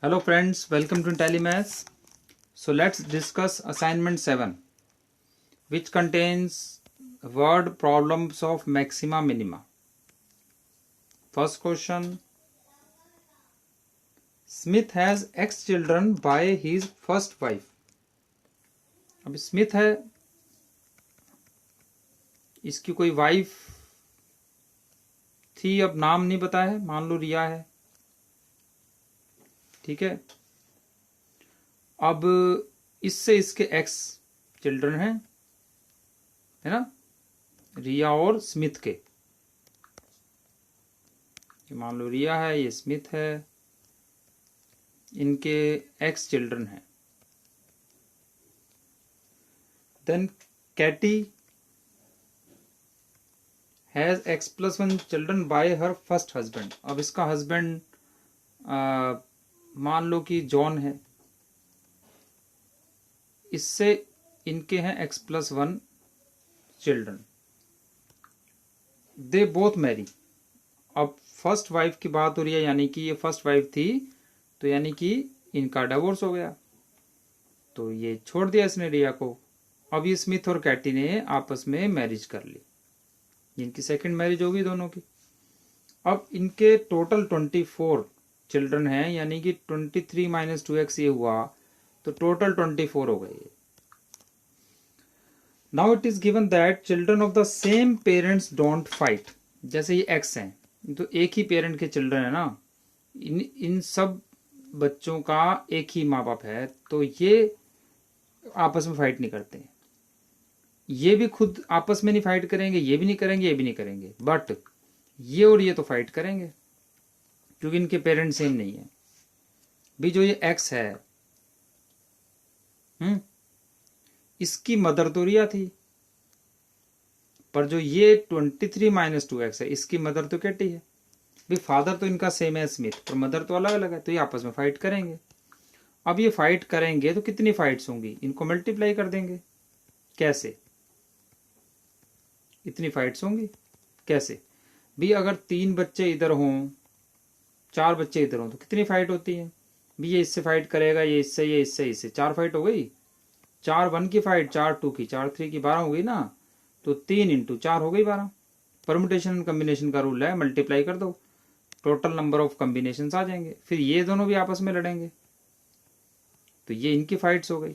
Hello friends, welcome to IntelliMaths. So let's discuss assignment 7, which contains word problems of maxima minima. First question, Smith has X children by his first wife. अब Smith है, इसकी कोई wife थी, अब नाम नहीं पता है, मान लो रिया है, ठीक है। अब इससे इसके एक्स चिल्ड्रन हैं, है ना, रिया और स्मिथ के। मान लो रिया है, ये स्मिथ है, इनके एक्स चिल्ड्रन हैं। Then Katie has X+1 children by her first husband. अब इसका हस्बैंड मान लो कि जॉन है, इससे इनके हैं X+1 children. They both marry. अब फर्स्ट वाइफ की बात हो रही है, यानी कि ये फर्स्ट वाइफ थी, तो यानी कि इनका डिवोर्स हो गया, तो ये छोड़ दिया इसने रिया को। अब ये स्मिथ और कैटी ने आपस में मैरिज कर ली, इनकी सेकंड मैरिज होगी दोनों की। अब इनके टोटल 24 चिल्ड्रन हैं, यानी कि 23 - 2x ये हुआ, तो टोटल 24 हो गए। Now it is given that children of the same parents don't fight. जैसे ये x हैं, तो एक ही पेरेंट के चिल्ड्रन है ना, इन सब बच्चों का एक ही माँ बाप है, तो ये आपस में फाइट नहीं करते। ये भी खुद आपस में नहीं फाइट करेंगे, ये भी नहीं करेंगे, ये भी नहीं करेंगे, बट ये और ये तो फाइट करेंगे, क्योंकि इनके पेरेंट्स सेम नहीं है। भी जो ये x है, इसकी मदर तो रिया थी, पर जो ये 23 - 2x है, इसकी मदर तो कैटी है। भी फादर तो इनका सेम है स्मिथ, पर मदर तो अलग अलग है, तो ये आपस में फाइट करेंगे। अब ये फाइट करेंगे तो कितनी फाइट्स होंगी, इनको मल्टीप्लाई कर देंगे। कैसे इतनी फाइट्स होंगी, कैसे भी? अगर 3 बच्चे इधर हों, 4 बच्चे इधर हों, तो कितनी फाइट होती है भी? ये इससे फाइट करेगा, ये इससे, ये इससे, इससे, 4 फाइट हो गई। 4 1 की फाइट, 4 2 की, 4 3 की, 12 हो गई ना, तो 3 × 4 हो गई 12। परमुटेशन कम्बिनेशन का रूल है, मल्टीप्लाई कर दो, टोटल नंबर ऑफ कम्बिनेशन आ जाएंगे। फिर ये दोनों भी आपस में लड़ेंगे, तो ये इनकी फाइट्स हो गई।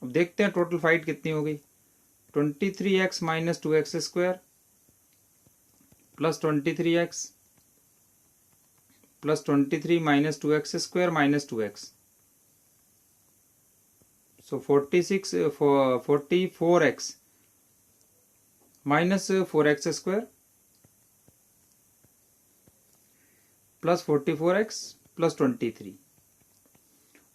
अब देखते हैं टोटल फाइट कितनी हो गई। 23x - 2x square plus 23x plus 23 - 2x square minus 2x, सो 44x minus 4x square plus 44x plus 23।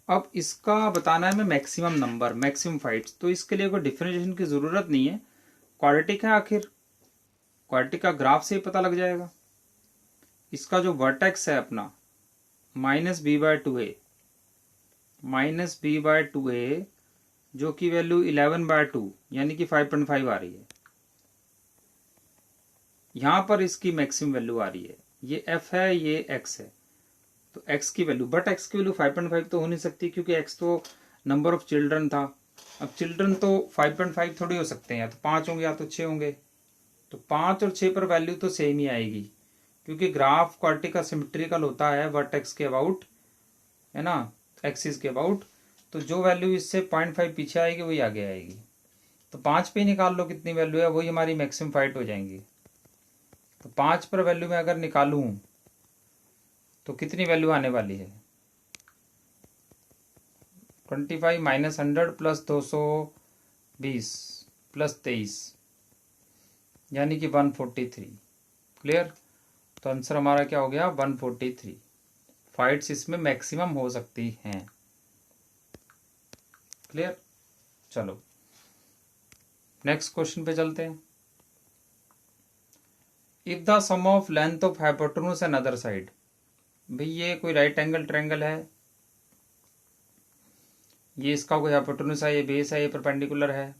अब इसका बताना है हमें मैक्सिमम नंबर, मैक्सिमम फाइट्स, तो इसके लिए कोई डिफरेंशिएशन की जरूरत नहीं है, क्वाड्रेटिक है आखिर, क्वाड्रेटिक का ग्राफ से ही पता लग जाएगा। इसका जो वर्टेक्स है अपना -b/2a, -b/2a, जो कि वैल्यू 11/2 यानी कि 5.5 आ रही है, यहां पर इसकी मैक्सिमम वैल्यू आ रही है। ये f है, ये x है, तो x की वैल्यू, बट x की वैल्यू 5.5 तो हो नहीं सकती, क्योंकि x तो नंबर ऑफ चिल्ड्रन था। अब चिल्ड्रन तो 5.5 थोड़ी हो सकते हैं, या तो 5 होंगे या तो 6 होंगे, तो 5 और 6 पर वैल्यू तो सेम ही आएगी, क्योंकि ग्राफ क्वाड्रेटिक का सिमेट्रिकल होता है वर्टेक्स के अबाउट, है ना, एक्सिस के अबाउट, तो जो वैल्यू इससे 0.5 पीछे आएगी वही आगे आएगी। तो 5 पे ही निकाल लो कितनी वैल्यू है, वही हमारी मैक्सिमम फाइट हो जाएंगी। तो 5 पर वैल्यू में अगर निकालूं तो कितनी वैल्यू आने वाली है? 25 - 100 प्लस 220 प्लस 23, यानी कि 143। क्लियर? तो आंसर हमारा क्या हो गया? 143 फाइट्स इसमें मैक्सिमम हो सकती हैं। क्लियर? चलो नेक्स्ट क्वेश्चन पे चलते हैं। If the sum of length of hypotenuse and other side, भाई ये कोई राइट एंगल ट्रायंगल है, ये इसका कोई हाइपोटेन्यूज है, ये बेस है, ये परपेंडिकुलर है,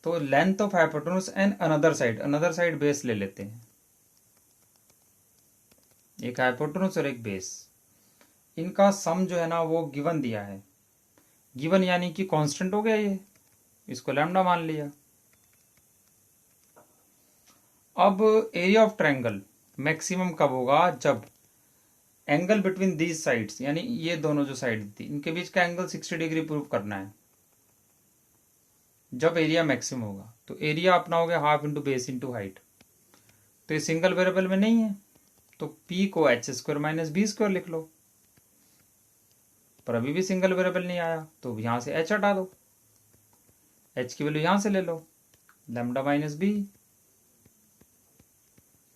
तो length of hypotenuse and another side base ले लेते हैं। एक हाइपोटेन्यूज और एक बेस, इनका सम जो है ना वो गिवन दिया है। गिवन यानी कि कांस्टेंट हो गया, ये इसको लैम्डा मान लिया। अब एरिया ऑफ ट्रायंगल मैक्सिमम कब होगा, जब एंगल बिटवीन दीज साइड्स, यानी ये दोनों जो साइड थी इनके बीच का एंगल 60 डिग्री प्रूव करना है, जब एरिया मैक्सिमम होगा। तो एरिया अपना हो गया half into base into height. तो ये सिंगल वेरिएबल में नहीं है, तो p को h² माइनस बी स्क्वायर लिख लो, पर अभी भी सिंगल वेरिएबल नहीं आया, तो यहां से h हटा दो, h की वैल्यू यहां से ले लो, लैम्डा माइनस बी।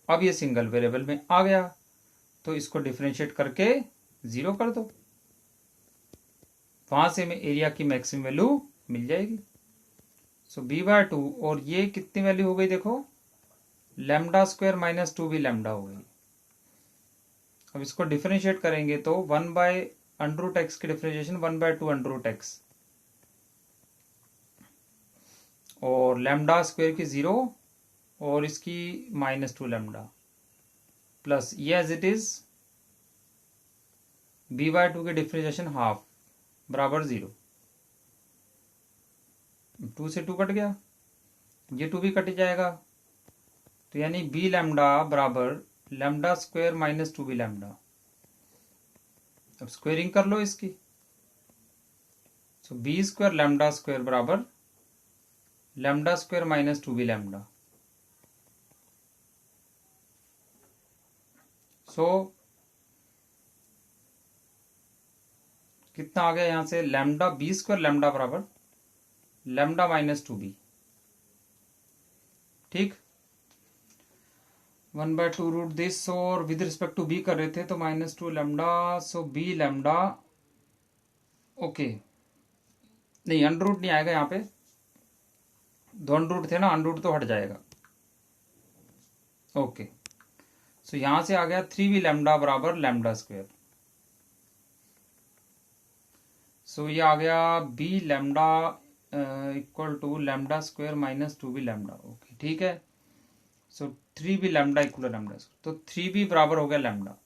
अब ये सिंगल वेरिएबल में आ गया, तो इसको डिफरेंशिएट करके 0 कर दो, वहां से हमें एरिया की मैक्सिमम वैल्यू मिल जाएगी। सो b/2, और ये कितनी वैल्यू हो गई देखो, λ² माइनस 2b लैम्डा हो गई। अब इसको डिफरेंशिएट करेंगे तो 1/√x की डिफरेंशिएशन 1/2√x, और λ² की 0 और इसकी -2 लैम्डा, प्लस ये एज इट इज b/2 की डिफरेंशिएशन हाफ बराबर 0। 2 से 2 कट गया, ये 2 भी कट जाएगा, तो यानी b लैम्डा बराबर λ² माइनस 2b लैम्डा। अब स्क्वेयरिंग कर लो इसकी, सो b² λ² बराबर λ² माइनस 2b लैम्डा। सो कितना आ गया यहां से, लैम्डा b² लैम्डा बराबर लैम्डा माइनस 2b। ठीक, 1/2√this, और विद रिस्पेक्ट टू b कर रहे थे तो -2 लैम्डा, सो b लैम्डा। ओके, नहीं अंडर नहीं आएगा यहाँ पे, 2 अंडर थे ना, अंडर तो हट जाएगा। ओके, सो यहां से आ गया 3b लैम्डा बराबर λ²। सो ये आ गया b lambda equal to λ² minus 2b lambda. Okay ठीक है, सो 3b लैम्डा इक्वल लैम्डा, तो 3b बराबर हो गया लैम्डा।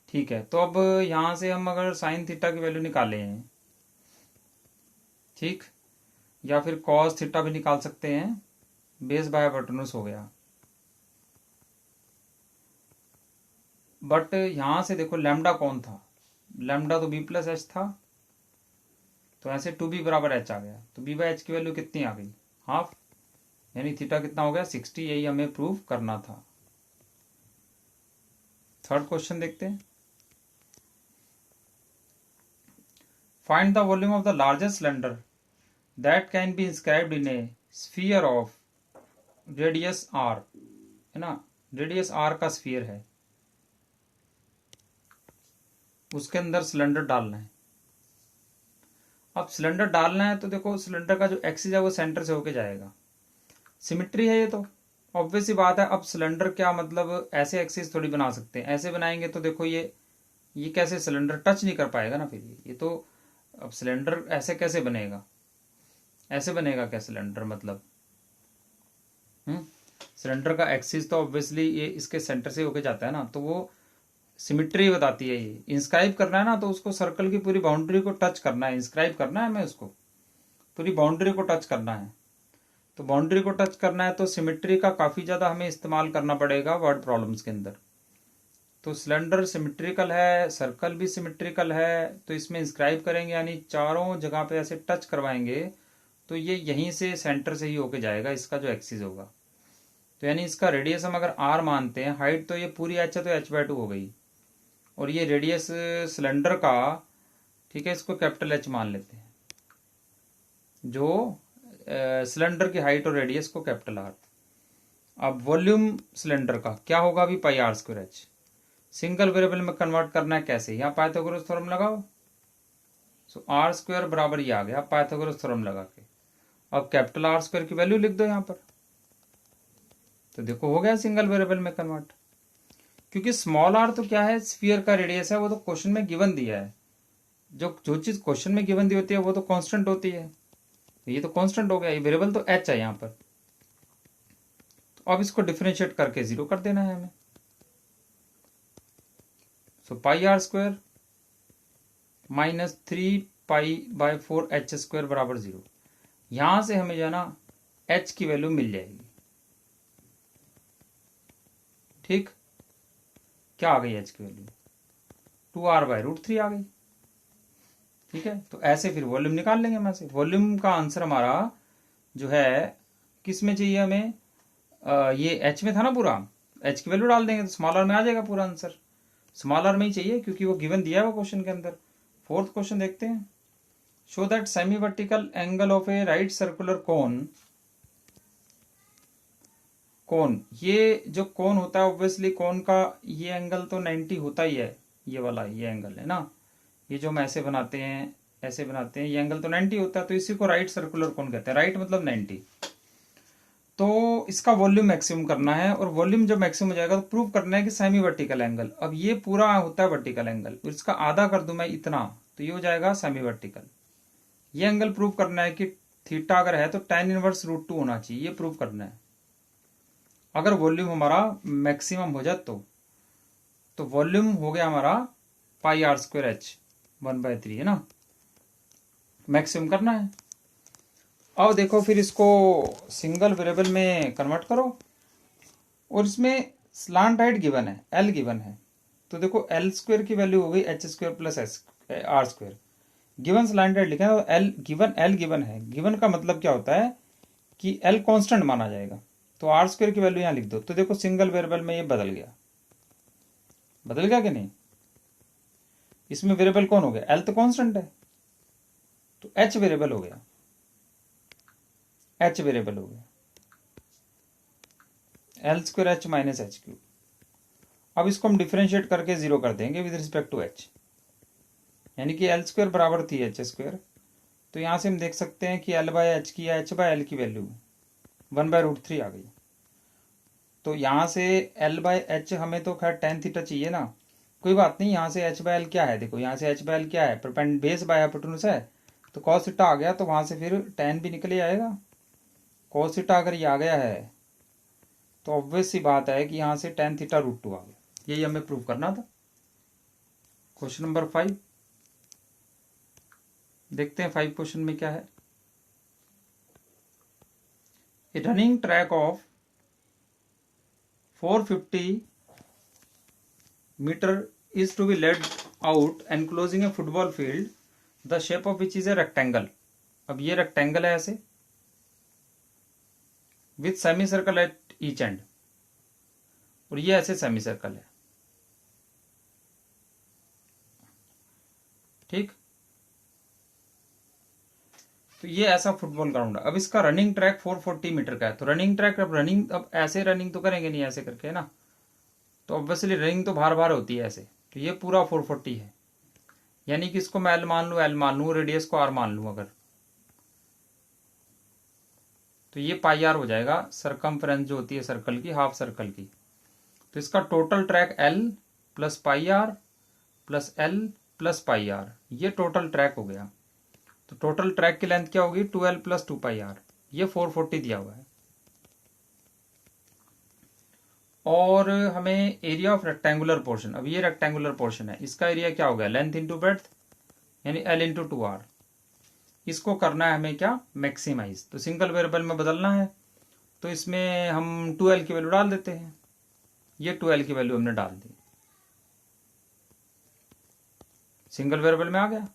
ठीक है, तो अब यहां से हम अगर साइन थीटा की वैल्यू निकाले हैं, ठीक, या फिर कॉस थीटा भी निकाल सकते हैं, बेस बाय हाइपोटेन्यूज हो गया। बट यहां से देखो लैम्डा कौन था, लैम्डा तो b+h था, तो ऐसे 2b बराबर h आ गया, तो b/h की वैल्यू कितनी आ गई, हाफ, यानी थीटा कितना हो गया 60। यही हमें प्रूव करना था। थर्ड क्वेश्चन देखते हैं। Find the volume of the largest cylinder that can be inscribed in A sphere of radius r, है ना, रेडियस r का स्फीयर है, उसके अंदर सिलेंडर डालना है। अब सिलेंडर डालना है तो देखो सिलेंडर का जो एक्सिस है वो सेंटर से होके जाएगा, सिमिट्री है ये तो ऑब्वियस सी बात है। अब सिलेंडर क्या मतलब ऐसे एक्सिस थोड़ी बना सकते हैं, ऐसे बनाएंगे तो देखो ये कैसे सिलेंडर टच नहीं कर पाएगा ना, फिर ये तो, अब सिलेंडर ऐसे कैसे बनेगा, ऐसे बनेगा क्या सिलेंडर, मतलब सिलेंडर का एक्सिस तो ऑब्वियसली ये इसके सेंटर से होके जाता है ना, तो वो सिमिट्री बताती है। ये इंस्क्राइब करना है ना, तो उसको सर्कल की पूरी बाउंड्री को टच करना है, इंस्क्राइब करना है, हमें उसको पूरी बाउंड्री को टच करना है। तो बाउंड्री को टच करना है तो सिमिट्री का काफी ज्यादा हमें इस्तेमाल करना पड़ेगा वर्ड प्रॉब्लम्स के अंदर। तो सिलेंडर सिमिट्रिकल है, सर्कल भी सिमिट्रिकल है, तो इसमें इंस्क्राइब करेंगे यानी चारों जगह पे ऐसे टच करवाएंगे, तो ये यहीं से सेंटर से ही होके जाएगा इसका जो एक्सिस होगा। तो यानी इसका रेडियस हम अगर r मानते हैं, हाइट तो ये पूरी h है तो h/2 हो गई, और ये रेडियस सिलेंडर का, ठीक है, इसको कैपिटल H मान लेते हैं, जो सिलेंडर की हाइट और रेडियस को कैपिटल R। अब वॉल्यूम सिलेंडर का क्या होगा, अभी πr²h, सिंगल वेरिएबल में कन्वर्ट करना है कैसे, यहाँ पाइथागोरस थ्योरम लगाओ, सो r² बराबर ये आ गया पाइथागोरस थ्योरम लगा के। अब कैपिटल R² की वैल्यू लिख दो यहाँ पर, तो देखो हो गया सिंगल वेरिएबल में कन्वर्ट। क्योंकि स्मॉल r तो क्या है, स्फीयर का रेडियस है, वो तो क्वेश्चन में गिवन दिया है, जो चीज क्वेश्चन में गिवन दी होती है वो तो कांस्टेंट होती है, ये तो कांस्टेंट हो गया, ये वेरिएबल तो h है यहाँ पर। तो अब इसको डिफरेंशिएट करके 0 कर देना है हमें, सो पाई आर स्क्वायर माइनस 3 पाई/4 h² बराबर 0। यहां से हमें जो है ना h की वैल्यू मिल जाएगी। ठीक, क्या आ गई h की वैल्यू? 2r/√3 आ गई। ठीक है, तो ऐसे फिर वॉल्यूम निकाल लेंगे हमें से। वॉल्यूम का आंसर हमारा जो है किस में चाहिए हमें? ये h में था ना पूरा, h की वैल्यू डाल देंगे तो स्मॉल r में आ जाएगा पूरा आंसर। स्मॉल r में ही चाहिए क्योंकि वो गिवन दिया है वो क्वेश्चन के अंदर। फोर्थ क्वेश्चन देखते हैं। Show that semi vertical angle of A right circular cone, ये जो कोन होता है ऑब्वियसली कोन का ये एंगल तो 90 होता ही है। ये वाला ये एंगल है ना, ये जो हम ऐसे बनाते हैं ये एंगल तो 90 होता है, तो इसी को राइट सर्कुलर कोन कहते हैं। राइट मतलब 90। तो इसका वॉल्यूम मैक्सिमम करना है, और वॉल्यूम जब मैक्सिमम हो जाएगा तो प्रूव करना है कि सेमी वर्टिकल एंगल। अब ये पूरा होता है वर्टिकल एंगल, इसका आधा कर दूं मैं इतना, तो ये हो जाएगा सेमी वर्टिकल। ये एंगल प्रूव करना है कि थीटा अगर है तो tan इनवर्स √2 होना चाहिए, ये प्रूव करना है। अगर वॉल्यूम हमारा मैक्सिमम हो जाए तो वॉल्यूम हो गया हमारा πr²h 1/3 है ना, मैक्सिमम करना है। अब देखो फिर इसको सिंगल वेरिएबल में कन्वर्ट करो, और इसमें स्लांट हाइट गिवन है, एल गिवन है। तो देखो l² की वैल्यू हो गई h² plus r²। Given slant height लिखा है, एल गिवन है। गिवन का मतलब क्या होता है कि l कांस्टेंट माना जाएगा, तो r² की वैल्यू यहां लिख दो। तो देखो सिंगल वेरिएबल में ये बदल गया कि नहीं? इसमें वेरिएबल कौन हो गया? l तो कांस्टेंट है, तो h वेरिएबल हो गया। l² h minus h³। अब इसको हम डिफरेंशिएट करके 0 कर देंगे विद रिस्पेक्ट टू h, यानी कि l² बराबर थी h²। तो यहां से हम देख सकते हैं कि l/h की या h/l की वैल्यू 1/√3 आ गई। तो यहां से l/h हमें तो खैर tan थीटा चाहिए ना, कोई बात नहीं। यहां से h/l क्या है? देखो यहां से h/l क्या है? बेस बाय हाइपोटेन्यूज है, तो cos थीटा आ गया, तो वहां से फिर tan भी निकल ही आएगा। cos थीटा अगर ये आ गया है तो ऑब्वियस सी बात है कि यहां से tan थीटा √2 आ गया। यही हमें प्रूव करना था। क्वेश्चन नंबर 5 देखते हैं। 5 क्वेश्चन में क्या है? A running track of 450 metre is to be led out enclosing a football field, the shape of which is a rectangle। अब ये रेक्टेंगल है ऐसे, with semi circle at each and, और ये ऐसे सेमी सर्कल है। ठीक, तो ये ऐसा फुटबॉल ग्राउंड है। अब इसका रनिंग ट्रैक 440 मीटर का है। तो रनिंग ट्रैक, अब ऐसे रनिंग तो करेंगे नहीं ऐसे करके ना, तो ऑब्वियसली रनिंग तो बार बार होती है ऐसे। तो ये पूरा 440 है, यानी कि इसको मैं एल मान लूँ, रेडियस को आर मान लूँ अगर, तो ये πr हो जाएगा। सरकमफ्रेंस जो होती है सर्कल की, हाफ सर्कल की। तो इसका total track l plus πr plus l plus πr, ये टोटल ट्रैक हो गया। तो टोटल ट्रैक की लेंथ क्या होगी? 2l प्लस 2πr, ये 440 दिया हुआ है। और हमें एरिया ऑफ रेक्टेंगुलर पोर्शन, अब ये रेक्टेंगुलर पोर्शन है, इसका एरिया क्या हो गया? लेंथ इंटू ब्रेड्थ, यानी l इंटू 2r। इसको करना है हमें क्या? मैक्सिमाइज। तो सिंगल वेरिएबल में बदलना है, तो इसमें हम 2l की वैल्यू डाल देते हैं। ये 2l की वैल्यू हमने डाल दी, सिंगल वेरिएबल में आ गया।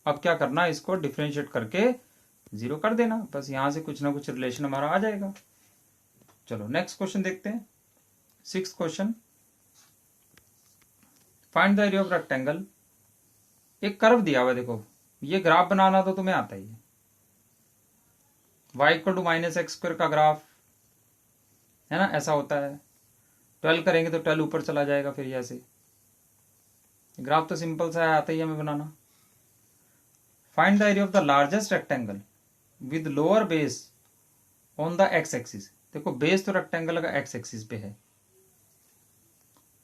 अब क्या करना है? इसको डिफरेंशिएट करके 0 कर देना, बस यहां से कुछ ना कुछ रिलेशन हमारा आ जाएगा। चलो नेक्स्ट क्वेश्चन देखते हैं। 6th question, find the area of rectangle. एक कर्व दिया हुआ है, देखो ये ग्राफ बनाना तो तुम्हें आता ही है। y = -x² का ग्राफ है ना, ऐसा होता है। 12 करेंगे तो 12 ऊपर चला जाएगा, फिर ऐसे ग्राफ तो सिंपल सा है, आता ही हमें बनाना। Find the area of the largest rectangle with lower base on the x axis. देखो बेस तो रेक्टेंगल का x एक्सिस पे है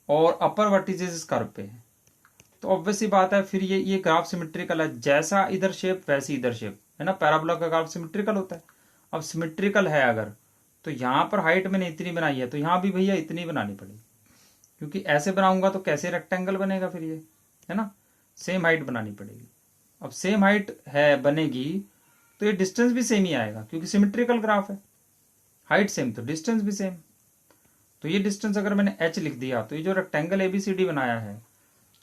और अपर वर्टिसेस इस कर्व पे है, तो ऑब्वियसली बात है फिर ये ग्राफ सिमेट्रिकल है। जैसा इधर शेप वैसी इधर शेप है ना, पैराबोला का ग्राफ सिमेट्रिकल होता है। अब सिमेट्रिकल है अगर, तो यहां पर हाइट मैंने इतनी बनाई है, तो यहां भी भैया इतनी बनानी पड़ेगी, क्योंकि ऐसे बनाऊंगा तो कैसे रेक्टेंगल बनेगा फिर ये, है ना, सेम हाइट बनानी पड़ेगी। अब सेम हाइट है बनेगी तो ये डिस्टेंस भी सेम ही आएगा क्योंकि सिमेट्रिकल ग्राफ है, हाइट सेम तो डिस्टेंस भी सेम। तो ये डिस्टेंस अगर मैंने h लिख दिया तो ये जो रेक्टेंगल ABCD बनाया है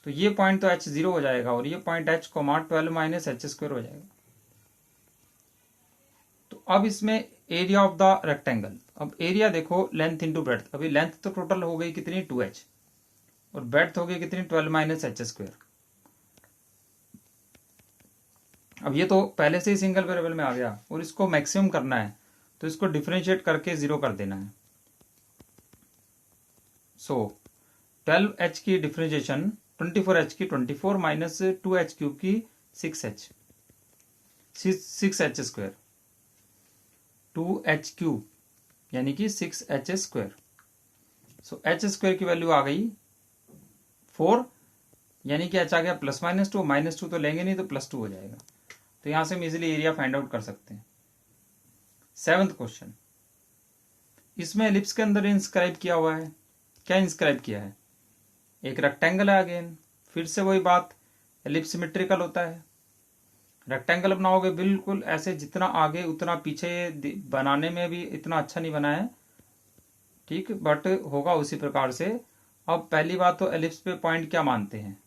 तो ये पॉइंट तो h0 हो जाएगा और ये पॉइंट h, 12 माइनस h² हो जाएगा। तो अब इसमें एरिया ऑफ द रेक्टेंगल, अब एरिया देखो लेंथ इंटू ब्रेड्थ, अभी लेंथ तो टोटल हो गई कितनी 2h और ब्रेड्थ हो गई कितनी 12 माइनस h²। अब ये तो पहले से ही सिंगल वेरिएबल में आ गया और इसको मैक्सिमम करना है तो इसको डिफरेंशिएट करके 0 कर देना है। सो 12h की डिफरेंशिएशन 24h की 24 माइनस 2h³ की 6h, 6h², 2h³ यानी कि 6h²। सो h² की वैल्यू आ गई 4 यानी कि h आ गया +-2, -2 तो लेंगे नहीं तो +2 हो जाएगा। तो यहां से हम इजिली एरिया फाइंड आउट कर सकते हैं। 7th क्वेश्चन, इसमें एलिप्स के अंदर इंस्क्राइब किया हुआ है, क्या इंस्क्राइब किया है, एक रेक्टेंगल है। अगेन फिर से वही बात, एलिप्स सिमेट्रिकल होता है। रेक्टेंगल बनाओगे बिल्कुल ऐसे, जितना आगे उतना पीछे, बनाने में भी इतना अच्छा नहीं बना है, ठीक, बट होगा उसी प्रकार से। अब पहली बात तो एलिप्स पे पॉइंट क्या मानते हैं,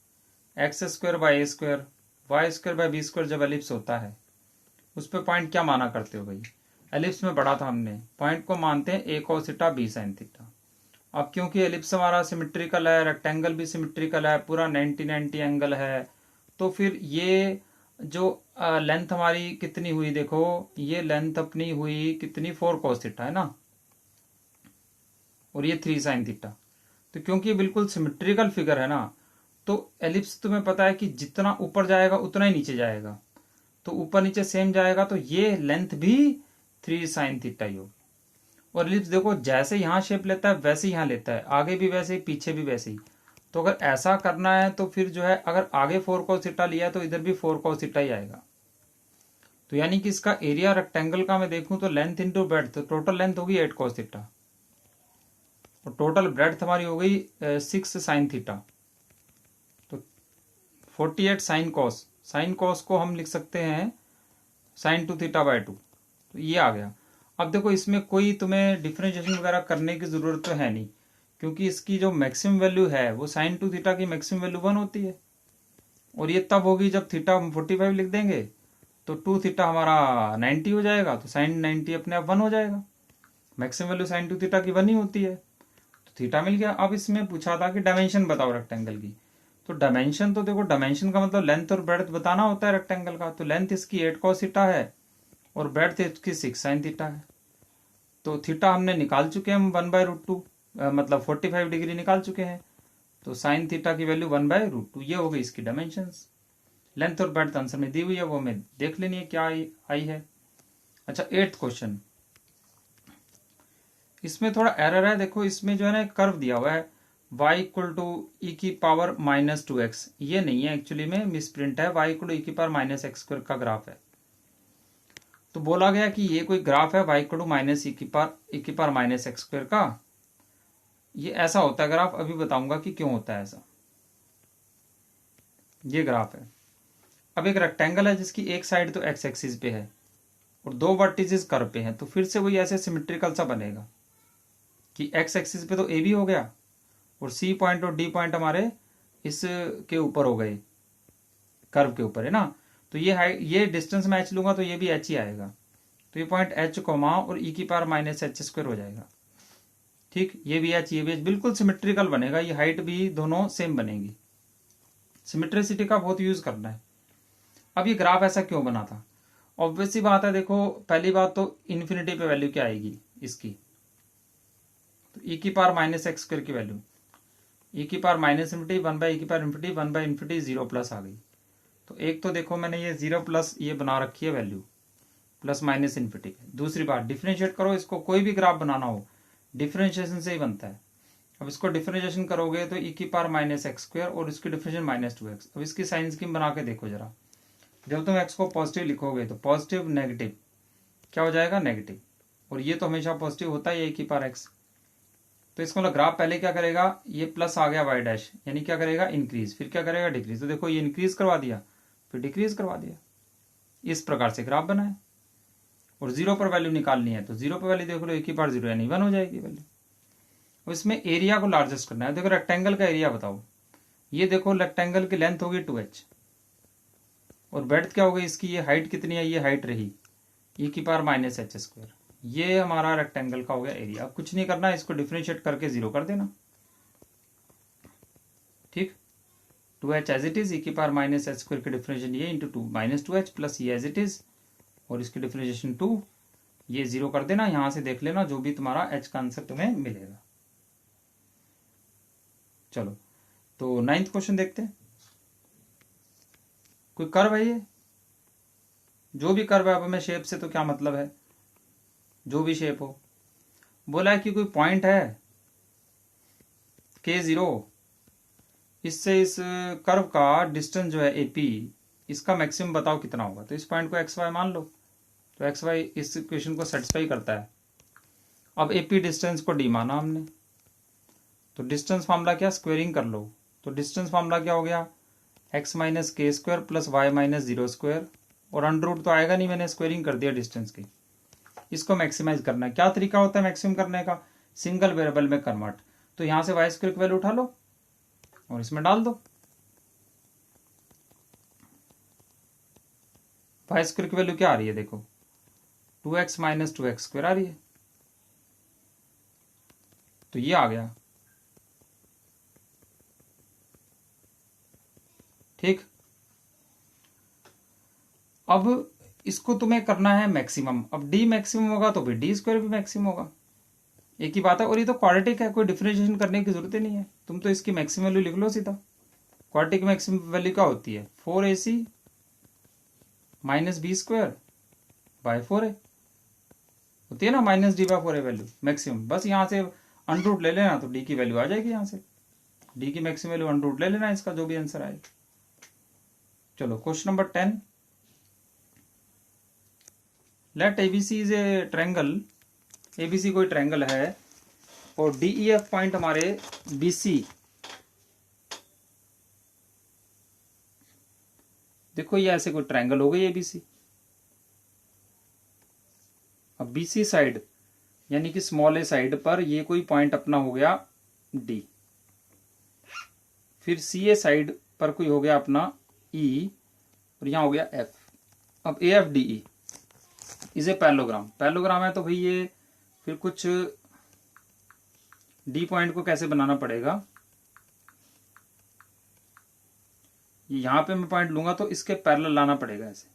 x² bye a², y² bye b²। जब एलिप्स होता है उस पे पॉइंट क्या माना करते हो भाई, एलिप्स में पढ़ा था हमने, पॉइंट को मानते हैं a cos theta b sin theta. अब क्योंकि एलिप्स हमारा सिमेट्रिकल है, रेक्टेंगल भी सिमेट्रिकल है, पूरा 90-90 एंगल है, तो फिर ये जो लेंथ हमारी कितनी हुई, देखो ये लेंथ अपनी हुई कितनी 4 cos थीटा है ना, और ये 3 sin थीटा। तो क्योंकि ये बिल्कुल सिमेट्रिकल फिगर है ना, तो एलिप्स तुम्हें पता है कि जितना ऊपर जाएगा उतना ही नीचे जाएगा, तो ऊपर नीचे सेम जाएगा, तो ये लेंथ भी 3 sin थीटा ही होगी। और एलिप्स देखो जैसे यहां शेप लेता है वैसे यहां लेता है, आगे भी वैसे ही पीछे भी वैसे ही। तो अगर ऐसा करना है तो फिर जो है, अगर आगे 4 cos थीटा लिया है तो इधर भी 4 cos थीटा ही आएगा। तो यानी कि इसका एरिया रेक्टेंगल का मैं देखूं तो लेंथ इंटू ब्रेड्थ, तो टोटल लेंथ होगी 8 cos थीटा और टोटल ब्रेड्थ हमारी हो गई 6 sin थीटा, तो 48 sin cos को हम लिख सकते हैं sin 2 थीटा बाय 2। तो ये आ गया। अब देखो इसमें कोई तुम्हें डिफरेंशिएशन वगैरह करने की जरूरत तो है नहीं, क्योंकि इसकी जो मैक्सिमम वैल्यू है वो sin 2 थीटा की मैक्सिमम वैल्यू 1 होती है, और ये तब होगी जब थीटा हम 45 लिख देंगे तो 2 थीटा हमारा 90 हो जाएगा, तो sin 90 अपने आप 1 हो जाएगा। मैक्सिमम वैल्यू sin 2 थीटा की 1 ही होती है, तो थीटा मिल गया। अब इसमें पूछा था कि डायमेंशन बताओ रेक्टेंगल की, तो डायमेंशन तो देखो, डायमेंशन का मतलब लेंथ और ब्रेड्थ बताना होता है रेक्टेंगल का। तो लेंथ इसकी 8 cos थीटा है और ब्रेड्थ इसकी 6 sin थीटा है। तो थीटा हमने निकाल चुके हैं हम 1/√2, मतलब 45 डिग्री निकाल चुके हैं, तो साइन थीटा की वैल्यू 1/√2, ये हो गई इसकी डायमेंशंस। लेंथ और ब्रेड्थ आंसर में दी हुई है, वो हमें देख लेनी है क्या आई है। अच्छा 8th क्वेश्चन, इसमें थोड़ा एरर है। देखो इसमें जो है ना कर्व दिया हुआ है y = e⁻²x, ये नहीं है एक्चुअली में, मिसप्रिंट है, y = e⁻x² का ग्राफ है। तो बोला गया कि ये कोई ग्राफ है y = e⁻x² का, ये ऐसा होता है ग्राफ, अभी बताऊंगा कि क्यों होता है ऐसा। ये ग्राफ है। अब एक रेक्टेंगल है जिसकी एक साइड तो x एक्सिस पे है और दो वर्टिसेस कर्व पे हैं, तो फिर से वही ऐसे सिमेट्रिकल सा बनेगा कि x एक्सिस पे तो a भी हो गया और c पॉइंट और d पॉइंट हमारे इस के ऊपर हो गए, कर्व के ऊपर है ना। तो ये डिस्टेंस मैं h लूंगा तो ये भी h ही आएगा, तो ये पॉइंट h और e⁻h² हो जाएगा। ठीक, ये भी h ये भी h, बिल्कुल सिमेट्रिकल बनेगा, ये हाइट भी दोनों सेम बनेगी। सिमेट्रिसिटी का बहुत यूज करना है। अब ये ग्राफ ऐसा क्यों बना था, ऑब्वियस सी बात है। देखो पहली बात तो इन्फिनिटी पे वैल्यू क्या आएगी इसकी, तो e⁻x² की वैल्यू e⁻∞ 1/e⁻∞ 1/∞ 0+ आ गई। तो एक तो देखो मैंने ये 0+ ये बना रखी है वैल्यू, ±∞। दूसरी बात डिफरेंशिएट करो इसको, कोई भी ग्राफ बनाना हो डिफरेंशिएशन से ही बनता है। अब इसको डिफरेंशिएशन करोगे तो e⁻x² और इसकी डिफरेंशिएशन -2x। अब इसकी साइन स्कीम बना के देखो जरा, जब तुम x को पॉजिटिव लिखोगे तो पॉजिटिव नेगेटिव क्या हो जाएगा, नेगेटिव, और ये तो हमेशा पॉजिटिव होता है e⁻x। तो इसका मतलब ग्राफ पहले क्या करेगा, ये प्लस आ गया वाई डैश, यानी क्या करेगा इंक्रीज, फिर क्या करेगा डिक्रीज। तो देखो ये इंक्रीज करवा दिया फिर डिक्रीज करवा दिया, इस प्रकार से ग्राफ बना है। और जीरो पर वैल्यू निकालनी है तो जीरो पर वैल्यू देख लो एक ही बार जीरो यानी 1 हो जाएगी वैल्यू। और इसमें एरिया को लार्जेस्ट करना है। देखो रेक्टेंगल का एरिया बताओ, ये देखो रेक्टेंगल की लेंथ होगी 2h और ब्रेड्थ क्या हो गई इसकी, ये हाइट कितनी है, ये हाइट रही e⁻⁻h²। ये हमारा रेक्टेंगल का हो गया एरिया। अब कुछ नहीं करना, इसको डिफरेंशिएट करके 0 कर देना। ठीक, 2h as it is e⁻⁻h² के डिफरेंशिएशन ये इंटू 2 -2h प्लस ये एज इट इज और इसकी डिफरेंशिएशन 2, ये 0 कर देना। यहां से देख लेना जो भी तुम्हारा h का आंसर तुम्हें मिलेगा। चलो तो 9th क्वेश्चन देखते हैं। कोई कर्व है, ये जो भी कर्व है, अब हमें शेप से तो क्या मतलब है, जो भी शेप हो। बोला है कि कोई पॉइंट है K0, इससे इस कर्व का डिस्टेंस जो है AP, इसका मैक्सिमम बताओ कितना होगा। तो इस पॉइंट को XY मान लो, तो XY इस इक्वेशन को सेटिस्फाई करता है। अब AP डिस्टेंस को D माना हमने, तो डिस्टेंस फार्मूला क्या, स्क्वेयरिंग कर लो। तो डिस्टेंस फार्मूला क्या हो गया, x - k² प्लस y - 0², और अंडर तो आएगा नहीं, मैंने स्क्वेयरिंग कर दिया डिस्टेंस की। इसको मैक्सिमाइज करना है। क्या तरीका होता है मैक्सिमम करने का, सिंगल वेरिएबल में कन्वर्ट। तो यहां से y² की वैल्यू उठा लो और इसमें डाल दो। y² की वैल्यू क्या आ रही है, देखो 2x - 2x² आ रही है, तो ये आ गया। ठीक, अब इसको तुम्हें करना है मैक्सिमम। अब d मैक्सिमम होगा तो फिर d² भी मैक्सिमम होगा, एक ही बात है। और ये तो क्वाड्रेटिक है, कोई डिफरेंशिएशन करने की जरूरत ही नहीं है, तुम तो इसकी मैक्सिमम वैल्यू लिख लो सीधा। क्वाड्रेटिक मैक्सिमम वैल्यू क्या होती है, 4ac - b²/4a होती है ना, -d/4a वैल्यू मैक्सिमम। बस यहाँ से अंडर ले लेना तो d की वैल्यू आ जाएगी। यहाँ से d की मैक्सिमम वैल्यू अंडर ले लेना, इसका जो भी आंसर आए। चलो question number 10, let ABC is a triangle. ABC कोई ट्रायंगल है और DEF पॉइंट हमारे BC, देखो ये ऐसे कोई ट्रायंगल हो गई ABC। अब BC साइड यानी कि स्मॉल ए साइड पर ये कोई पॉइंट अपना हो गया D, फिर CA साइड पर कोई हो गया अपना E और यहां हो गया F। अब AFDE is a parallelogram. Parallelogram है तो भाई ये फिर कुछ D पॉइंट को कैसे बनाना पड़ेगा, यहां पे मैं पॉइंट लूंगा तो इसके पैरेलल लाना पड़ेगा ऐसे,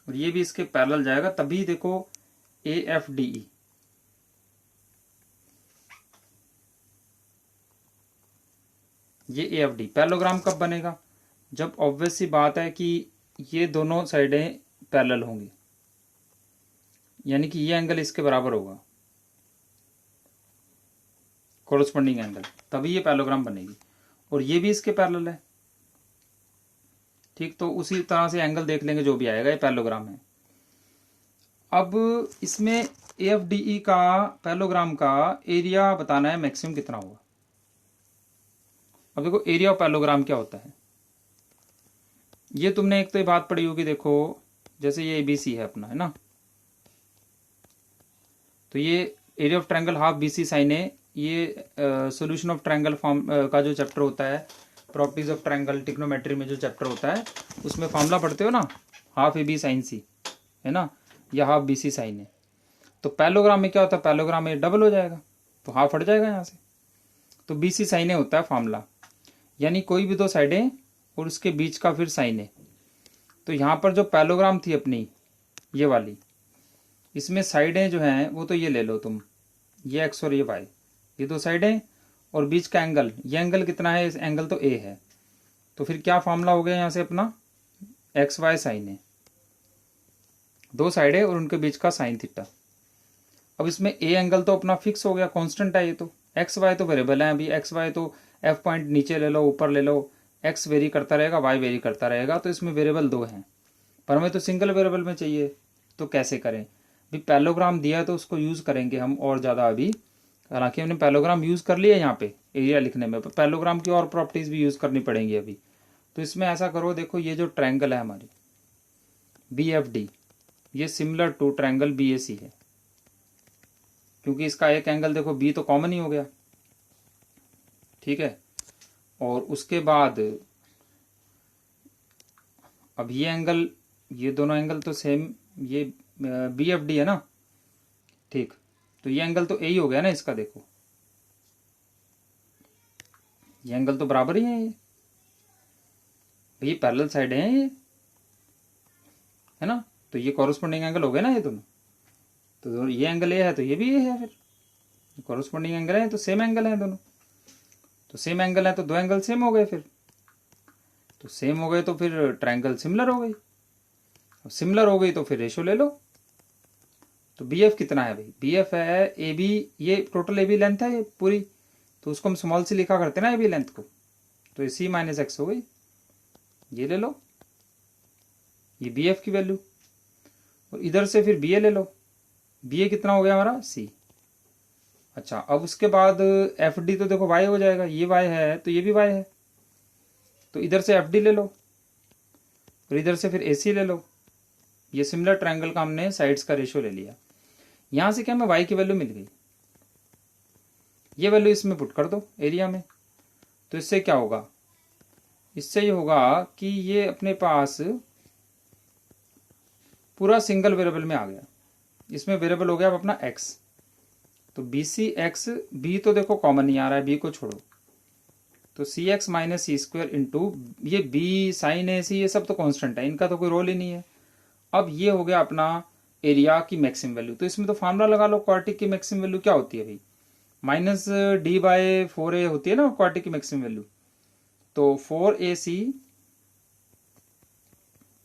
और ये भी इसके पैरेलल जाएगा, तभी देखो AFDE। ये AFD पैरेललोग्राम कब बनेगा, जब ऑब्वियस सी बात है कि ये दोनों साइडें पैरेलल होंगी, यानी कि ये एंगल इसके बराबर होगा कोरस्पोंडिंग एंगल, तभी ये पैरेललोग्राम बनेगी। और ये भी इसके पैरेलल है। ठीक, तो उसी तरह से एंगल देख लेंगे जो भी आएगा, ये पैरेललोग्राम है। अब इसमें AFDE का पैरेललोग्राम का एरिया बताना है मैक्सिमम कितना होगा। अब देखो एरिया ऑफ पैरेललोग्राम क्या होता है, ये तुमने एक तो ये बात पढ़ी होगी। देखो जैसे ये ABC है अपना, है ना, तो ये area of triangle half BC sine A, ये सॉल्यूशन ऑफ ट्रायंगल फॉर्म का जो चैप्टर होता है, प्रॉपर्टीज ऑफ ट्रायंगल ट्रिग्नोमेट्री में जो चैप्टर होता है, उसमें फॉर्मूला पढ़ते हो ना, हाफ AB साइन C, है ना, या हाफ BC साइन ए। तो पैरेललोग्राम में क्या होता है, पैरेललोग्राम में डबल हो जाएगा तो हाफ हट जाएगा यहाँ से, तो BC साइन ए होता है फॉर्मूला, यानी कोई भी दो साइडें और उसके बीच का फिर साइन ए। तो यहाँ पर जो पैरेललोग्राम थी अपनी ये वाली, इसमें साइडें जो हैं वो तो ये ले लो तुम, ये x और ये y, ये दो साइडें और बीच का एंगल, ये एंगल कितना है, इस एंगल तो a है। तो फिर क्या फॉर्मूला हो गया यहाँ से अपना, XY साइन ए, दो साइडें और उनके बीच का साइन थीटा। अब इसमें a एंगल तो अपना फिक्स हो गया, कांस्टेंट है ये तो, XY तो वेरिएबल है अभी, XY तो F पॉइंट नीचे ले लो ऊपर ले लो, X वेरी करता रहेगा, Y वेरी करता रहेगा, तो इसमें वेरिएबल दो हैं, पर हमें तो सिंगल वेरिएबल में चाहिए। तो कैसे करें, भी पैरेललोग्राम दिया है तो उसको यूज करेंगे हम और ज्यादा अभी हालांकि हमने पैरेललोग्राम यूज़ कर लिया यहाँ पे एरिया लिखने में, पर पैरेललोग्राम की और प्रॉपर्टीज़ भी यूज़ करनी पड़ेंगी अभी। तो इसमें ऐसा करो, देखो ये जो ट्रायंगल है हमारी BFD, ये सिमिलर टू ट्रायंगल BAC है, क्योंकि इसका एक एंगल देखो B तो कॉमन ही हो गया, ठीक है। और उसके बाद अब ये एंगल, ये दोनों एंगल तो सेम, ये BFD है ना, ठीक। तो ये एंगल तो A ही हो गया ना इसका, देखो ये एंगल तो बराबर ही है, ये पैरेलल साइड है ये, है ना। तो ये कॉरस्पॉन्डिंग एंगल हो गया ना ये दोनों। तो ये एंगल ए है तो ये भी ए है, फिर कॉरस्पॉन्डिंग एंगल है तो सेम एंगल है दोनों। तो सेम एंगल है तो दो एंगल सेम हो गए, फिर तो सेम हो गए तो फिर ट्रायंगल सिमिलर हो गई। अब सिमिलर हो गई तो फिर रेशो ले लो। तो BF कितना है भाई, BF है AB, ये टोटल AB लेंथ है ये पूरी, तो उसको हम स्मॉल सी लिखा करते हैं ना AB लेंथ को, तो ये C - X हो गई, ये ले लो, ये BF की वैल्यू। और इधर से फिर BA ले लो, BA कितना हो गया हमारा C। अच्छा, अब उसके बाद FD तो देखो Y हो जाएगा, ये Y है तो ये भी Y है, तो इधर से FD ले लो और इधर से फिर AC ले लो। ये सिमिलर ट्रायंगल का हमने साइड्स का रेशियो ले लिया। यहां से क्या हमें Y की वैल्यू मिल गई, ये वैल्यू इसमें पुट कर दो एरिया में। तो इससे क्या होगा, इससे ये होगा कि ये अपने पास पूरा सिंगल वेरिएबल में आ गया। इसमें वेरिएबल हो गया अब अपना x, तो BC x, B तो देखो कॉमन नहीं आ रहा है, B को छोड़ो, तो CX - C² इंटू ये B sin AC, ये सब तो कांस्टेंट है, इनका तो कोई रोल ही नहीं है। अब ये हो गया अपना एरिया की मैक्सिमम वैल्यू। तो इसमें तो फार्मूला लगा लो, क्वार्टिक की मैक्सिमम वैल्यू क्या होती है भाई, -D/4A होती है ना क्वार्टिक की मैक्सिमम वैल्यू। तो 4AC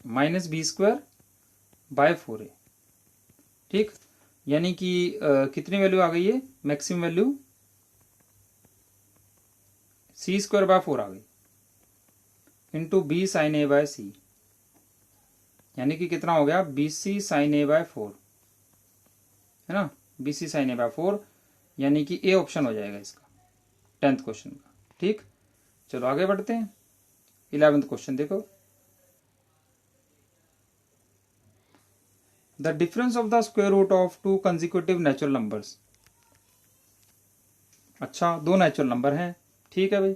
- B²/4A, ठीक। यानी कि कितनी वैल्यू आ गई है, मैक्सिमम वैल्यू C²/4 आ गई, इंटू B sin A/C, यानी कि कितना हो गया, BC sin A/4, है ना, BC sin A/4, यानी कि A ऑप्शन हो जाएगा इसका 10th क्वेश्चन का, ठीक। चलो आगे बढ़ते हैं, 11th क्वेश्चन देखो। The difference of the square root of two consecutive natural numbers. अच्छा, दो नेचुरल नंबर हैं, ठीक है भाई,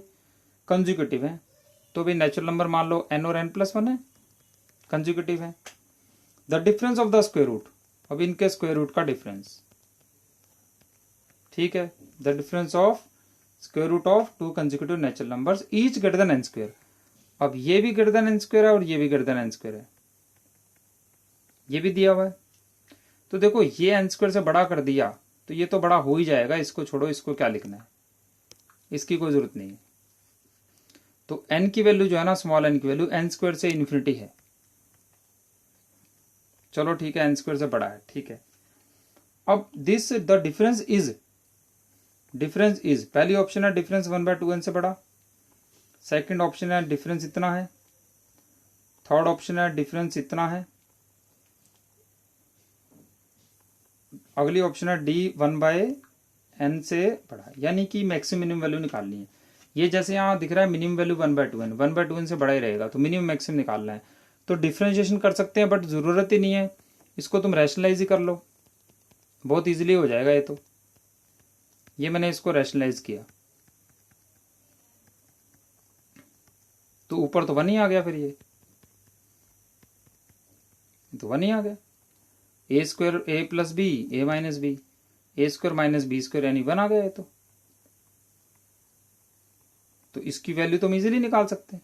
कंसेक्यूटिव है, तो भाई नेचुरल नंबर मान लो n और n+1 है, कंसेक्यूटिव है। The difference of the square root, अब इनके स्क्वायर रूट का डिफरेंस, ठीक है। The difference of square root of two consecutive natural numbers each greater than n²। अब ये भी ग्रेटर देन n² है और ये भी ग्रेटर देन n² है, ये भी दिया हुआ है। तो देखो ये n² से बड़ा कर दिया तो ये तो बड़ा हो ही जाएगा, इसको छोड़ो, इसको क्या लिखना है, इसकी कोई जरूरत नहीं है। तो n की वैल्यू जो है ना, स्मॉल n की वैल्यू n² से इन्फिनिटी है, चलो ठीक है, n² से बड़ा है, ठीक है। अब दिस द डिफरेंस इज, पहली ऑप्शन है डिफरेंस 1/2n से बड़ा, सेकंड ऑप्शन है डिफरेंस इतना है, थर्ड ऑप्शन है डिफरेंस इतना है, अगली ऑप्शन है D 1/n से बड़ा, यानी कि मैक्सिमम मिनिमम वैल्यू निकालनी है। ये जैसे यहाँ दिख रहा है मिनिमम वैल्यू 1/2n, 1/2n से बड़ा ही रहेगा, तो मिनिमम मैक्सिमम निकालना है। तो डिफ्रेंशिएशन कर सकते हैं बट जरूरत ही नहीं है, इसको तुम रैशनलाइज ही कर लो, बहुत इजीली हो जाएगा ये। तो ये मैंने इसको रैशनलाइज किया तो ऊपर तो 1 ही आ गया, फिर ये तो 1 ही आ गया, A² A + B A - B, A² - B² यानी 1 आ गया ये तो इसकी वैल्यू तो हम इजीली निकाल सकते हैं,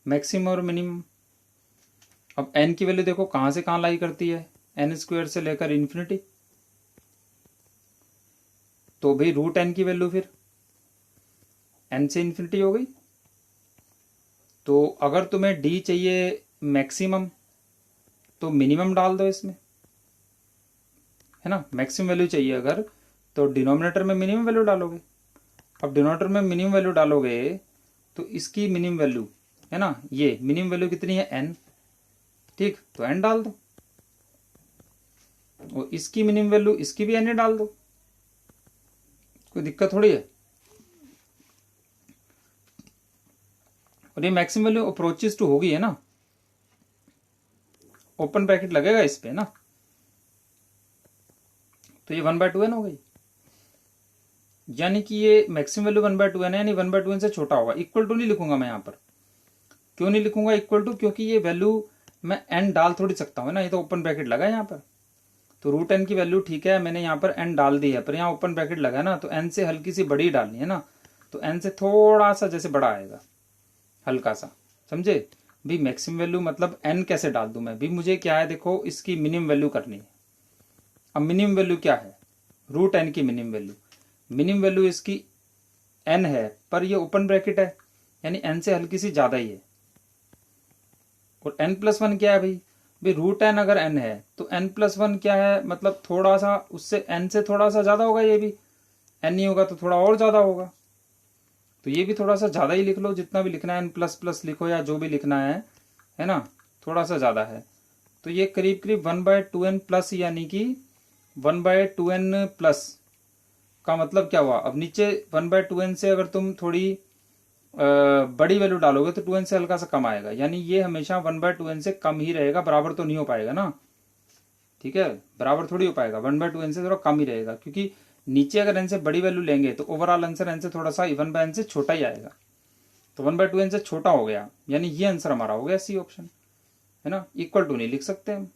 मैक्सिमम और मिनिमम। अब n की वैल्यू देखो कहां से कहां लाई करती है, n² से लेकर इन्फिनिटी, तो भाई √n की वैल्यू फिर n से इन्फिनिटी हो गई। तो अगर तुम्हें d चाहिए मैक्सिमम तो मिनिमम डाल दो इसमें, है ना, मैक्सिमम वैल्यू चाहिए अगर, तो डिनोमिनेटर में मिनिमम वैल्यू डालोगे। अब डिनोमिनेटर में मिनिमम वैल्यू डालोगे तो इसकी मिनिमम वैल्यू है ना, ये मिनिमम वैल्यू कितनी है n, ठीक, तो n डाल दो, और इसकी मिनिमम वैल्यू इसकी भी n ही डाल दो, कोई दिक्कत थोड़ी है। और ये मैक्सिमम वैल्यू अप्रोचेस टू होगी है ना, ओपन ब्रैकेट लगेगा इस पे ना, तो ये 1/2n हो गई, यानी कि ये मैक्सिमम वैल्यू 1/2n है, यानी 1/2n से छोटा होगा। इक्वल टू नहीं लिखूंगा मैं यहाँ पर, क्यों नहीं लिखूंगा इक्वल टू, क्योंकि ये वैल्यू मैं n डाल थोड़ी सकता हूँ ना, ये तो ओपन ब्रैकेट लगा है यहाँ पर। तो √n की वैल्यू ठीक है, मैंने यहाँ पर n डाल दी है, पर यहाँ ओपन ब्रैकेट लगा है ना, तो n से हल्की सी बड़ी डालनी है ना, तो n से थोड़ा सा जैसे बड़ा आएगा, हल्का सा, समझे भी। मैक्सिमम वैल्यू मतलब n कैसे डाल दूं मैं भी, मुझे क्या है देखो, इसकी मिनिमम वैल्यू करनी है। अब मिनिमम वैल्यू क्या है, √n की मिनिमम वैल्यू इसकी n है, पर ये ओपन ब्रैकेट है, यानी n से हल्की सी ज्यादा ही है। और n+1 क्या है भाई, √n अगर n है तो n+1 क्या है, मतलब थोड़ा सा उससे, n से थोड़ा सा ज्यादा होगा, ये भी n नहीं होगा तो थोड़ा और ज्यादा होगा, तो ये भी थोड़ा सा ज्यादा ही लिख लो, जितना भी लिखना है n++ लिखो या जो भी लिखना है ना, थोड़ा सा ज्यादा है। तो ये करीब करीब 1/2n+, यानी कि 1/2n+ का मतलब क्या हुआ, अब नीचे 1/2n से अगर तुम थोड़ी बड़ी वैल्यू डालोगे तो 2n से हल्का सा कम आएगा, यानी ये हमेशा 1/2n से कम ही रहेगा, बराबर तो नहीं हो पाएगा ना, ठीक है, बराबर थोड़ी हो पाएगा, 1/2n से थोड़ा कम ही रहेगा, क्योंकि नीचे अगर n से बड़ी वैल्यू लेंगे तो ओवरऑल आंसर n से थोड़ा सा 1/n से छोटा ही आएगा, तो 1/2n से छोटा हो गया, यानी ये आंसर हमारा हो गया सी ऑप्शन, है ना। इक्वल टू नहीं लिख सकते हम।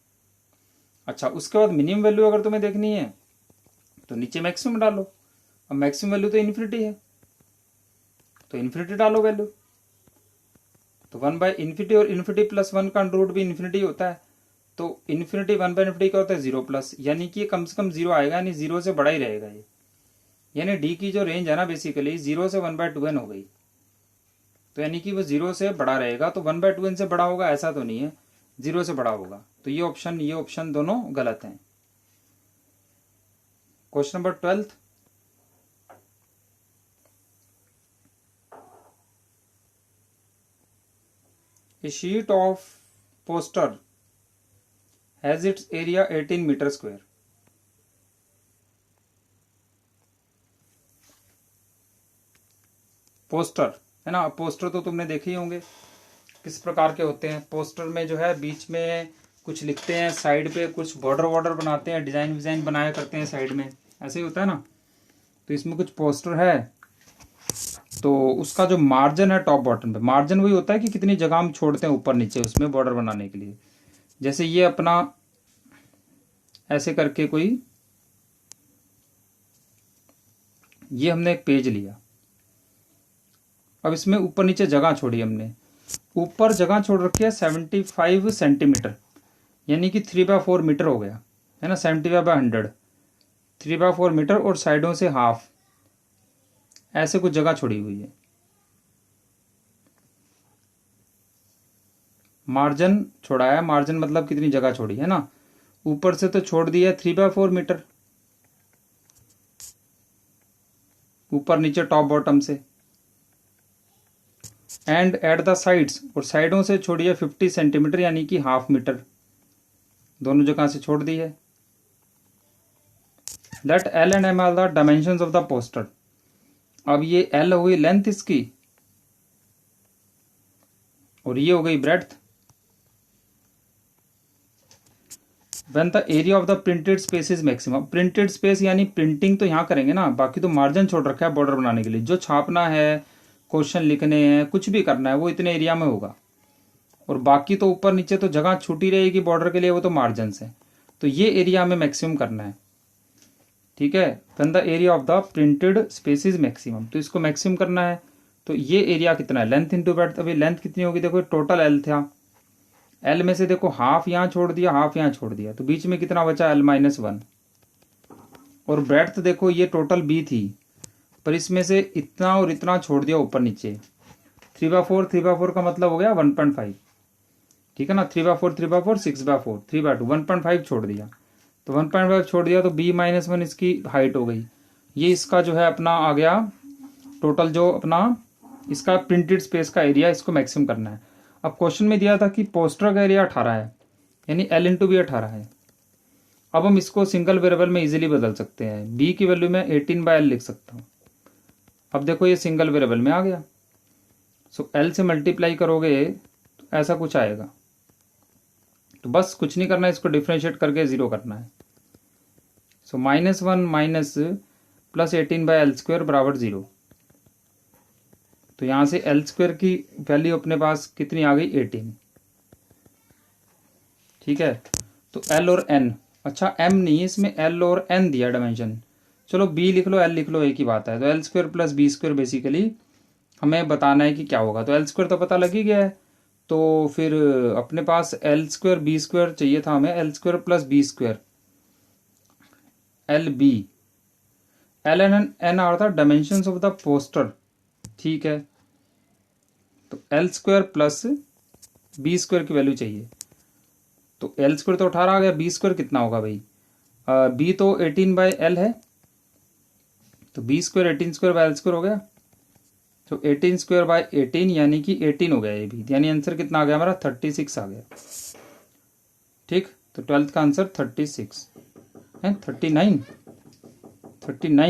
अच्छा, उसके बाद मिनिमम वैल्यू अगर तुम्हें देखनी है तो नीचे मैक्सिमम डालो। अब मैक्सिमम वैल्यू तो इन्फिनिटी है, तो इन्फिनिटी डालो वैल्यू, तो 1/∞ और ∞+1 का रूट भी इन्फिनिटी होता है, तो इन्फिनिटी 1/∞ क्या होता है 0+, यानी कि कम से कम 0 आएगा, यानी 0 से बड़ा ही रहेगा ये, यानी डी की जो रेंज है ना बेसिकली 0 से 1/2n हो गई, तो यानी कि वो 0 से बड़ा रहेगा, तो 1/2n से बड़ा होगा ऐसा तो नहीं है, 0 से बड़ा होगा, तो ये ऑप्शन दोनों गलत हैं। Question number 12, a sheet of poster has its area 18 metre square. Poster है ना, पोस्टर तो तुमने देखे ही होंगे किस प्रकार के होते हैं। पोस्टर में जो है बीच में कुछ लिखते हैं, साइड पे कुछ बॉर्डर बनाते हैं, डिजाइन बनाया करते हैं साइड में, ऐसे ही होता है ना। तो इसमें कुछ पोस्टर है, तो उसका जो मार्जिन है टॉप बॉटम पे, मार्जिन वही होता है कि कितनी जगह हम छोड़ते हैं ऊपर नीचे उसमें बॉर्डर बनाने के लिए। जैसे ये अपना ऐसे करके कोई, ये हमने एक पेज लिया, अब इसमें ऊपर नीचे जगह छोड़ी हमने, ऊपर जगह छोड़ रखी है 75 सेंटीमीटर, यानी कि 3/4 मीटर हो गया, है ना, 75/100 3/4 मीटर, और साइडों से हाफ, ऐसे कुछ जगह छोड़ी हुई है। मार्जिन छोड़ा है, मार्जिन मतलब कितनी जगह छोड़ी है ना, ऊपर से तो छोड़ दिया 3/4 मीटर, ऊपर नीचे टॉप बॉटम से, एंड एट द साइड्स, और साइडों से छोड़ी है 50 सेंटीमीटर, यानी कि हाफ मीटर, दोनों जगह से छोड़ दी है। Let L and M are the dimensions of the poster. अब ये एल हो गई लेंथ इसकी, और ये हो गई breadth. When the area of the printed space is maximum, printed space यानी प्रिंटिंग तो यहाँ करेंगे ना, बाकी तो मार्जिन छोड़ रखा है बॉर्डर बनाने के लिए, जो छापना है, क्वेश्चन लिखने हैं, कुछ भी करना है वो इतने एरिया में होगा, और बाकी तो ऊपर नीचे तो जगह छूटी रहेगी बॉर्डर के लिए, वो तो मार्जिन है, तो ये एरिया हमें मैक्सिमम करना है, ठीक है। When the area of the printed space is maximum, तो इसको मैक्सिमम करना है, तो ये एरिया कितना है, लेंथ इंटू ब्रेड्थ। अभी लेंथ कितनी होगी, देखो टोटल एल था, एल में से देखो हाफ यहाँ छोड़ दिया, हाफ यहाँ छोड़ दिया, तो बीच में कितना बचा L-1, और ब्रेड्थ देखो ये टोटल बी थी, पर इसमें से इतना और इतना छोड़ दिया ऊपर नीचे, 3/4 का मतलब हो गया 1.5, ठीक है ना, 3/4 6/4 3/2 1.5 छोड़ दिया, तो 1.5 छोड़ दिया, तो B-1 इसकी हाइट हो गई। ये इसका जो है अपना आ गया टोटल, जो अपना इसका प्रिंटेड स्पेस का एरिया, इसको मैक्सिमम करना है। अब क्वेश्चन में दिया था कि पोस्टर का एरिया 18 है, यानी L इंटू भी 18 है। अब हम इसको सिंगल वेरिएबल में इजीली बदल सकते हैं। b की वैल्यू में 18/l लिख सकता हूँ। अब देखो ये सिंगल वेरिएबल में आ गया। सो l से मल्टीप्लाई करोगे तो ऐसा कुछ आएगा। तो बस कुछ नहीं करना है, इसको डिफ्रेंशिएट करके 0 करना है। सो -1 माइनस प्लस 18/l² बराबर 0। तो यहाँ से l² की वैल्यू अपने पास कितनी आ गई, 18। ठीक है, तो l और n, अच्छा m नहीं है इसमें, l और n दिया डायमेंशन। चलो b लिख लो, l लिख लो, एक ही बात है। तो l² प्लस b² बेसिकली हमें बताना है कि क्या होगा। तो l² तो पता लग ही गया है, तो फिर अपने पास l² b² चाहिए था हमें, l² plus b², lb, l and n are the dimensions of the poster. ठीक है, तो l² प्लस b² की वैल्यू चाहिए। तो l² तो 18 आ गया, b² कितना होगा भाई, b तो 18/l है, तो b² 18² हो गया। तो 18² यानी कि 18 हो गया ये भी, यानी आंसर कितना आ गया हमारा, 36 आ गया। ठीक, तो 12th का आंसर 36 है। 39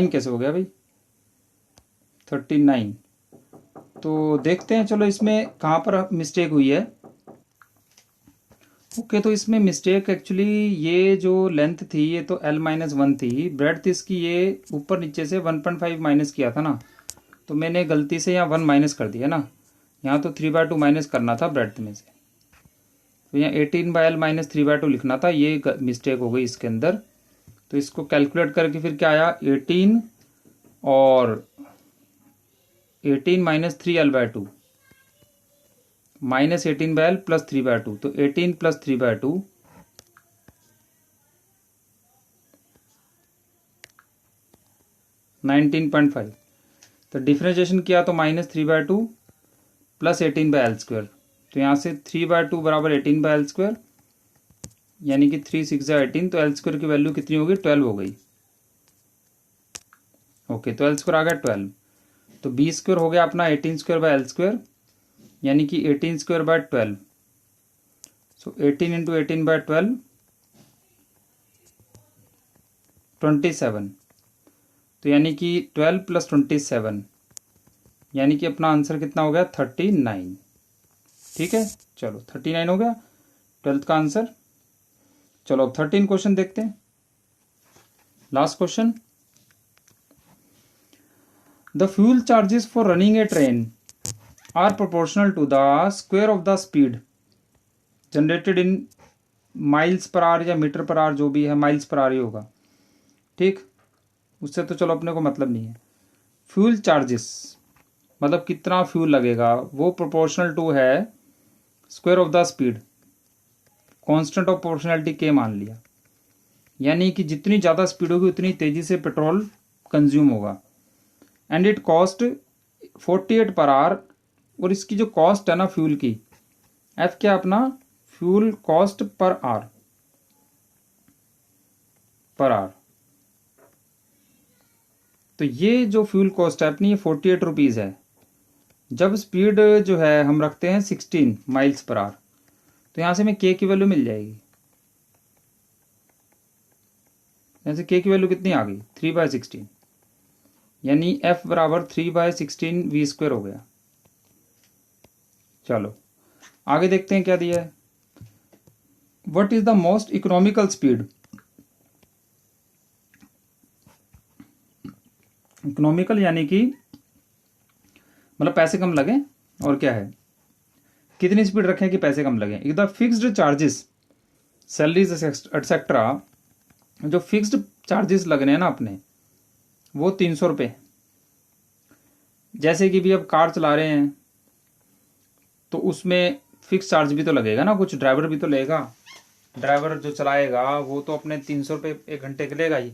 कैसे हो गया भाई, 39। तो देखते हैं, चलो इसमें कहाँ पर मिस्टेक हुई है। ओके, तो इसमें मिस्टेक एक्चुअली ये जो लेंथ थी ये तो l-1 थी, ब्रेड्थ इसकी ये ऊपर नीचे से 1.5 माइनस किया था ना, तो मैंने गलती से यहाँ 1 माइनस कर दिया ना, यहाँ तो 3/2 माइनस करना था ब्रेड्थ में से, तो यहाँ 18/l माइनस 3/2 लिखना था, ये मिस्टेक हो गई इसके अंदर। तो इसको कैलकुलेट करके फिर क्या आया, 18 और 18 minus 3l/2 minus 18/l plus 3/2, तो 18 प्लस 3/2 19.5। तो डिफ्रेंशिएशन किया तो -3/2 प्लस 18/l², तो यहाँ से 3/2 बराबर 18/l², यानी कि 3 6 18, तो l² की वैल्यू कितनी होगी, 12 हो गई। ओके, तो l² आ गया 12, तो b² हो गया अपना 18²/l², यानी कि 18²/12। सो 18 इंटू 18/12 27, तो यानी कि 12 प्लस 27, यानी कि अपना आंसर कितना हो गया, 39। ठीक है, चलो 39 हो गया 12th का आंसर। चलो अब 13 क्वेश्चन देखते हैं, last question. The fuel charges for running a train are proportional to the square of the speed generated in miles per hour या मीटर पर आवर, जो भी है माइल्स पर आवर ही होगा। ठीक, उससे तो चलो अपने को मतलब नहीं है। फ्यूल चार्जेस मतलब कितना फ्यूल लगेगा, वो प्रोपोर्शनल टू है square of the speed, constant of proportionality के मान लिया, यानी कि जितनी ज़्यादा स्पीड होगी उतनी तेज़ी से पेट्रोल कंज्यूम होगा। And it cost 48 per hour, और इसकी जो कॉस्ट है ना फ्यूल की, एफ क्या अपना, फ्यूल कॉस्ट पर आवर, तो ये जो फ्यूल कॉस्ट है अपनी, ये 48 रुपीज़ है। जब स्पीड जो है हम रखते हैं 16 माइल्स पर आवर, तो यहाँ से हमें के की वैल्यू मिल जाएगी। यहाँ से के की वैल्यू कितनी आ गई, 3/16, यानी एफ बराबर 3/16 v² हो गया। चलो आगे देखते हैं क्या दिया है। What is the most economical speed, economical यानी कि मतलब पैसे कम लगे, और क्या है, कितनी स्पीड रखें कि पैसे कम लगे। The fixed charges salaries etcetera, जो फिक्स्ड चार्जेस लगने हैं ना अपने, वो 300 रुपये। जैसे कि भी अब कार चला रहे हैं तो उसमें फिक्स चार्ज भी तो लगेगा ना, कुछ ड्राइवर भी तो लेगा, ड्राइवर जो चलाएगा वो तो अपने 300 रुपये 1 घंटे के लेगा ही,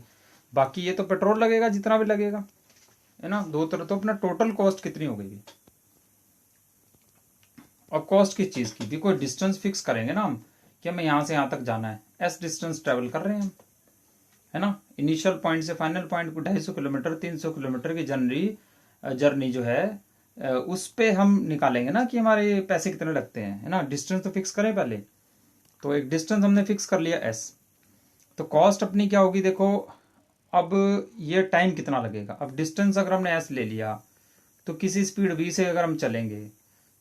बाकी ये तो पेट्रोल लगेगा जितना भी लगेगा, है ना, दो तरह। तो अपना टोटल कॉस्ट कितनी हो गई। और कॉस्ट किस चीज़ की भी, कोई डिस्टेंस फिक्स करेंगे ना हम कि हमें यहाँ से यहाँ तक जाना है, एस डिस्टेंस ट्रेवल कर रहे हैं हम, है ना, इनिशियल पॉइंट से फाइनल पॉइंट को 250 किलोमीटर 300 किलोमीटर की जर्नी जो है उस पे हम निकालेंगे ना कि हमारे पैसे कितने लगते हैं, है ना। डिस्टेंस तो फिक्स करें पहले, तो एक डिस्टेंस हमने फिक्स कर लिया एस, तो कॉस्ट अपनी क्या होगी देखो, अब ये टाइम कितना लगेगा। अब डिस्टेंस अगर हमने एस ले लिया तो किसी स्पीड वी से अगर हम चलेंगे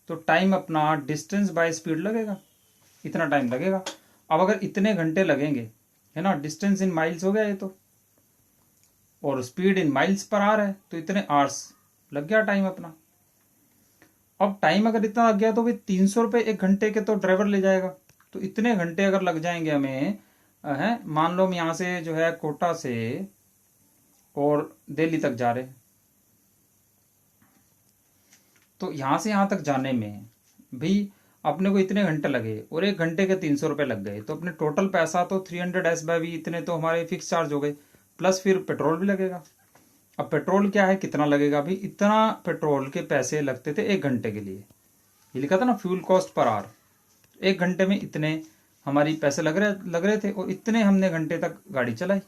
तो टाइम अपना डिस्टेंस बाय स्पीड लगेगा, इतना टाइम लगेगा। अब अगर इतने घंटे लगेंगे, है ना, डिस्टेंस इन माइल्स हो गया ये तो, और speed in miles per R है, तो इतने आर्स लग गया टाइम अपना। अब टाइम अगर इतना लग गया तो भाई 300 रुपये 1 घंटे के तो ड्राइवर ले जाएगा। तो इतने घंटे अगर लग जाएंगे हमें, है, मान लो हम यहाँ से जो है कोटा से और दिल्ली तक जा रहे हैं, तो यहां से यहां तक जाने में भी अपने को इतने घंटे लगे और 1 घंटे के 300 रुपये लग गए, तो अपने टोटल पैसा तो 300 S/V इतने तो हमारे फिक्स चार्ज हो गए, प्लस फिर पेट्रोल भी लगेगा। अब पेट्रोल क्या है, कितना लगेगा भाई, इतना पेट्रोल के पैसे लगते थे 1 घंटे के लिए, ये लिखा था ना फ्यूल कॉस्ट पर आवर। 1 घंटे में इतने हमारी पैसे लग रहे थे और इतने हमने घंटे तक गाड़ी चलाई,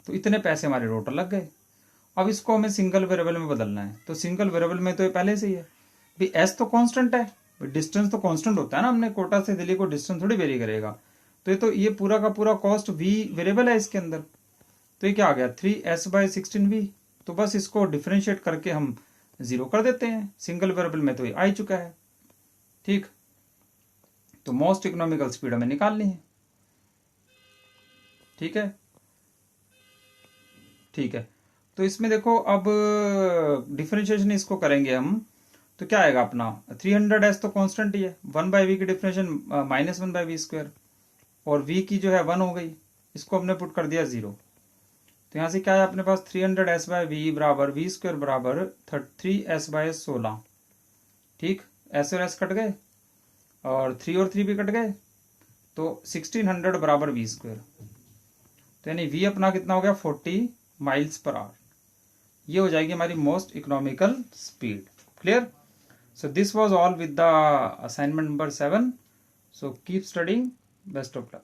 तो इतने पैसे हमारे टोटल लग गए। अब इसको हमें सिंगल वेरिएबल में बदलना है, तो सिंगल वेरिएबल में तो ये पहले से ही है भाई, एस तो कांस्टेंट है, डिस्टेंस तो कांस्टेंट होता है ना, हमने कोटा से दिल्ली को डिस्टेंस थोड़ी वेरी करेगा। तो ये पूरा का पूरा कॉस्ट वी वेरिएबल है इसके अंदर, तो ये क्या आ गया 3S/16V। तो बस इसको डिफरेंशिएट करके हम 0 कर देते हैं, सिंगल वेरिएबल में तो ये आ ही चुका है। ठीक, तो मोस्ट इकोनॉमिकल स्पीड हमें निकालनी है। ठीक है, ठीक है। तो इसमें देखो अब डिफरेंशिएशन इसको करेंगे हम, तो क्या आएगा अपना 300S तो कांस्टेंट ही है, 1/v की डिफरेंशिएशन -1/v², और v की जो है 1 हो गई, इसको हमने पुट कर दिया 0। तो यहां से क्या है अपने पास 300S/v बराबर v² बराबर 3S/16। ठीक, s और s कट गए और 3 और 3 भी कट गए, तो 1600 बराबर v²। तो यानी v अपना कितना हो गया 40 माइल्स पर आवर। ये हो जाएगी हमारी most economical speed. Clear? So this was all with the assignment number 7। So keep studying, best of luck.